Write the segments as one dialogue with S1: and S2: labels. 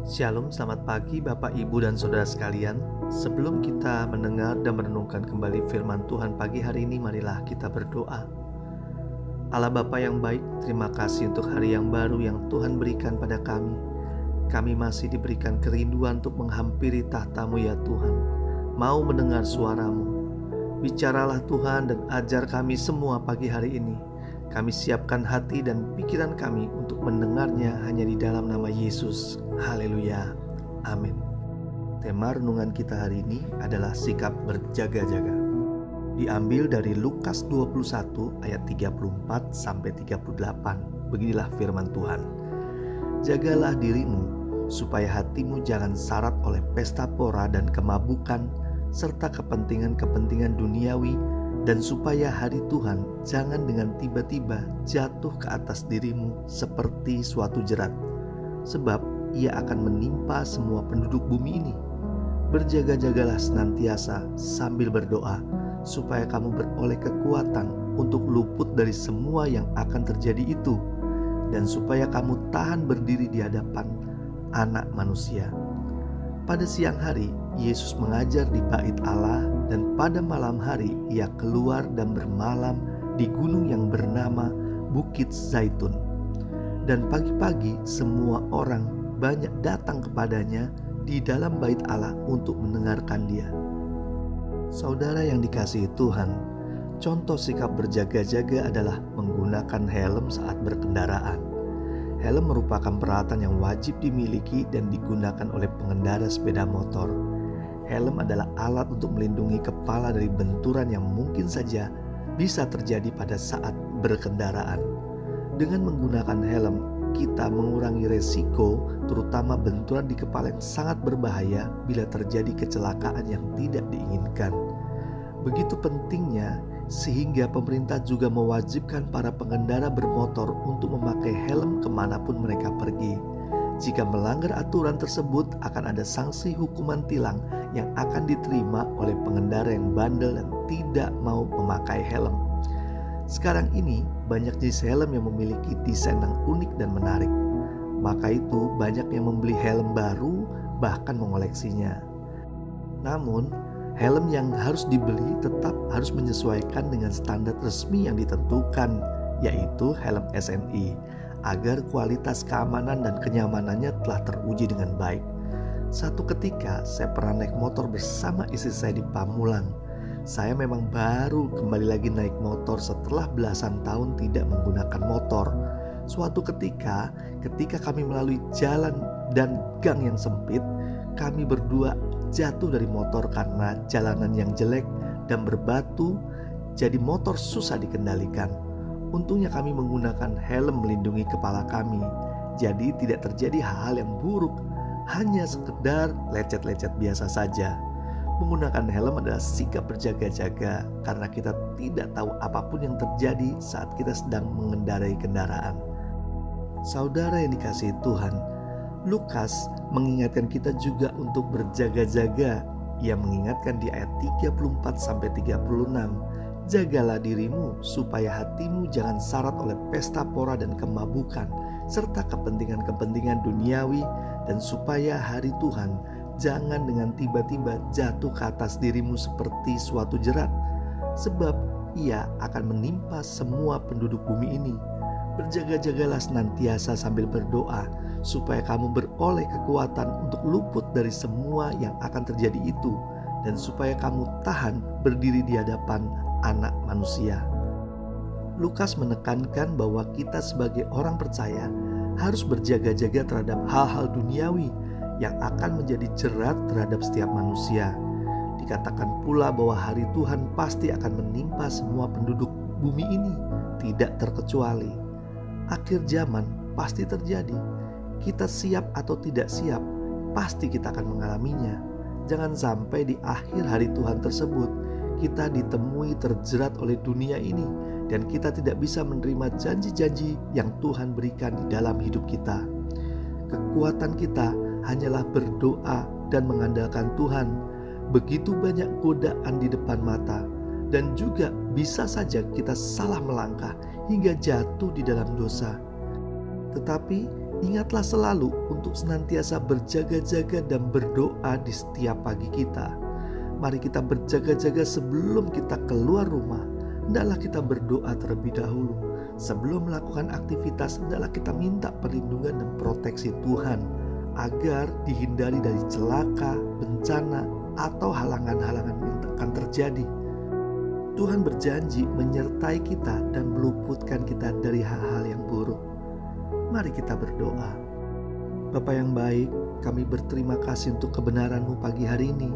S1: Shalom, selamat pagi Bapak, Ibu, dan Saudara sekalian. Sebelum kita mendengar dan merenungkan kembali firman Tuhan pagi hari ini, marilah kita berdoa. Allah Bapa yang baik, terima kasih untuk hari yang baru yang Tuhan berikan pada kami. Kami masih diberikan kerinduan untuk menghampiri tahta-Mu ya Tuhan, mau mendengar suara-Mu. Bicaralah Tuhan dan ajar kami semua pagi hari ini. Kami siapkan hati dan pikiran kami untuk mendengarnya hanya di dalam nama Yesus. Haleluya. Amin. Tema renungan kita hari ini adalah sikap berjaga-jaga. Diambil dari Lukas 21 ayat 34 sampai 38. Beginilah firman Tuhan. Jagalah dirimu supaya hatimu jangan syarat oleh pesta pora dan kemabukan serta kepentingan-kepentingan duniawi, dan supaya hari Tuhan jangan dengan tiba-tiba jatuh ke atas dirimu seperti suatu jerat, sebab ia akan menimpa semua penduduk bumi ini. Berjaga-jagalah senantiasa sambil berdoa, supaya kamu beroleh kekuatan untuk luput dari semua yang akan terjadi itu, dan supaya kamu tahan berdiri di hadapan Anak Manusia. Pada siang hari, Yesus mengajar di Bait Allah, dan pada malam hari ia keluar dan bermalam di gunung yang bernama Bukit Zaitun. Dan pagi-pagi semua orang banyak datang kepadanya di dalam Bait Allah untuk mendengarkan dia. Saudara yang dikasihi Tuhan, contoh sikap berjaga-jaga adalah menggunakan helm saat berkendaraan. Helm merupakan peralatan yang wajib dimiliki dan digunakan oleh pengendara sepeda motor. Helm adalah alat untuk melindungi kepala dari benturan yang mungkin saja bisa terjadi pada saat berkendaraan. Dengan menggunakan helm, kita mengurangi resiko, terutama benturan di kepala yang sangat berbahaya bila terjadi kecelakaan yang tidak diinginkan. Begitu pentingnya, sehingga pemerintah juga mewajibkan para pengendara bermotor untuk memakai helm kemanapun mereka pergi. Jika melanggar aturan tersebut, akan ada sanksi hukuman tilang yang akan diterima oleh pengendara yang bandel dan tidak mau memakai helm. Sekarang ini banyak jenis helm yang memiliki desain yang unik dan menarik. Maka itu banyak yang membeli helm baru, bahkan mengoleksinya. Namun, helm yang harus dibeli tetap harus menyesuaikan dengan standar resmi yang ditentukan, yaitu helm SNI, agar kualitas keamanan dan kenyamanannya telah teruji dengan baik. Satu ketika saya pernah naik motor bersama istri saya di Pamulang. Saya memang baru kembali lagi naik motor setelah belasan tahun tidak menggunakan motor. Suatu ketika kami melalui jalan dan gang yang sempit, kami berdua jatuh dari motor karena jalanan yang jelek dan berbatu, jadi motor susah dikendalikan. Untungnya kami menggunakan helm melindungi kepala kami, jadi tidak terjadi hal-hal yang buruk, hanya sekedar lecet-lecet biasa saja. Menggunakan helm adalah sikap berjaga-jaga karena kita tidak tahu apapun yang terjadi saat kita sedang mengendarai kendaraan. Saudara yang dikasihi Tuhan, Lukas mengingatkan kita juga untuk berjaga-jaga. Ia mengingatkan di ayat 34-36, jagalah dirimu supaya hatimu jangan syarat oleh pesta pora dan kemabukan serta kepentingan-kepentingan duniawi, dan supaya hari Tuhan jangan dengan tiba-tiba jatuh ke atas dirimu seperti suatu jerat, sebab ia akan menimpa semua penduduk bumi ini. Berjaga-jagalah senantiasa sambil berdoa, supaya kamu beroleh kekuatan untuk luput dari semua yang akan terjadi itu, dan supaya kamu tahan berdiri di hadapan Anak Manusia. Lukas menekankan bahwa kita sebagai orang percaya harus berjaga-jaga terhadap hal-hal duniawi yang akan menjadi jerat terhadap setiap manusia. Dikatakan pula bahwa hari Tuhan pasti akan menimpa semua penduduk bumi ini, tidak terkecuali. Akhir zaman pasti terjadi. Kita siap atau tidak siap, pasti kita akan mengalaminya. Jangan sampai di akhir hari Tuhan tersebut kita ditemui terjerat oleh dunia ini dan kita tidak bisa menerima janji-janji yang Tuhan berikan di dalam hidup kita. Kekuatan kita hanyalah berdoa dan mengandalkan Tuhan. Begitu banyak godaan di depan mata, dan juga bisa saja kita salah melangkah hingga jatuh di dalam dosa. Tetapi ingatlah selalu untuk senantiasa berjaga-jaga dan berdoa di setiap pagi kita. Mari kita berjaga-jaga sebelum kita keluar rumah. Hendaklah kita berdoa terlebih dahulu. Sebelum melakukan aktivitas, hendaklah kita minta perlindungan dan proteksi Tuhan agar dihindari dari celaka, bencana, atau halangan-halangan yang akan terjadi. Tuhan berjanji menyertai kita dan meluputkan kita dari hal-hal yang buruk. Mari kita berdoa. Bapa yang baik, kami berterima kasih untuk kebenaran-Mu pagi hari ini.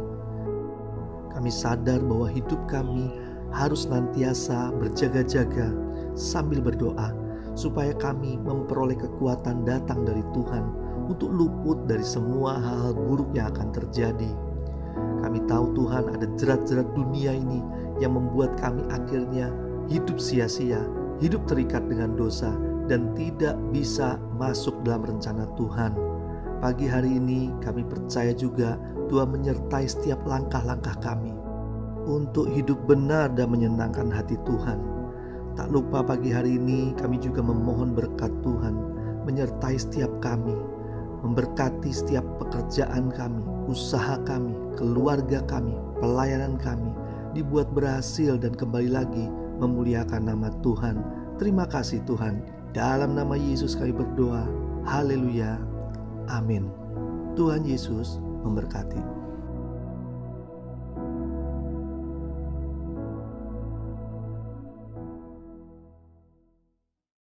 S1: Kami sadar bahwa hidup kami harus senantiasa berjaga-jaga sambil berdoa, supaya kami memperoleh kekuatan datang dari Tuhan untuk luput dari semua hal-hal buruk yang akan terjadi. Kami tahu Tuhan ada jerat-jerat dunia ini yang membuat kami akhirnya hidup sia-sia, hidup terikat dengan dosa, dan tidak bisa masuk dalam rencana Tuhan. Pagi hari ini kami percaya juga Tuhan menyertai setiap langkah-langkah kami untuk hidup benar dan menyenangkan hati Tuhan. Tak lupa pagi hari ini kami juga memohon berkat Tuhan menyertai setiap kami, memberkati setiap pekerjaan kami, usaha kami, keluarga kami, pelayanan kami dibuat berhasil dan kembali lagi memuliakan nama Tuhan. Terima kasih Tuhan. Dalam nama Yesus kami berdoa. Haleluya. Amin. Tuhan Yesus memberkati.